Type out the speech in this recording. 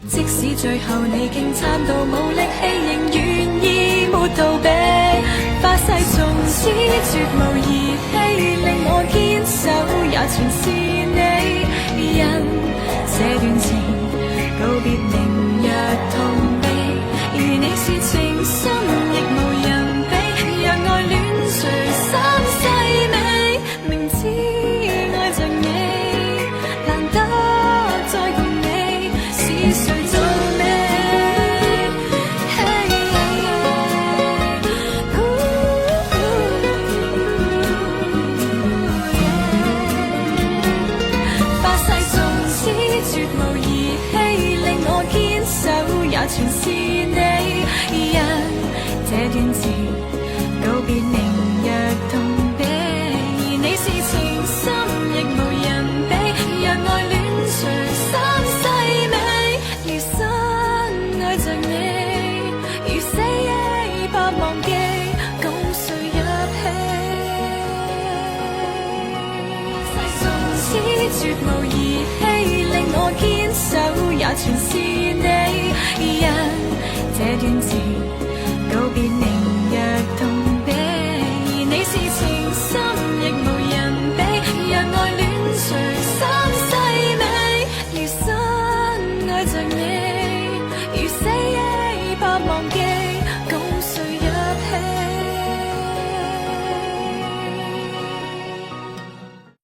即使最後你竟撐到無力氣，仍願意沒逃避。發誓從此絕無兒戲，令我堅守也全是你。因這段情告別明若痛悲，而你是情深亦無人比。若愛戀誰三世美，明知愛着你，難得再共你，是誰做美？發誓從此絕無兒戲，令我堅守也全是你。因這段情告別明若痛悲，而你是情深亦無人比。若愛戀誰三世美，餘生愛着你，如死亦怕忘記，共誰入戲？從此絕無兒戲，令我堅守也全是你。因這段情告別明若痛悲，而你是情深亦無人比。若愛戀誰三世美，餘生愛着你。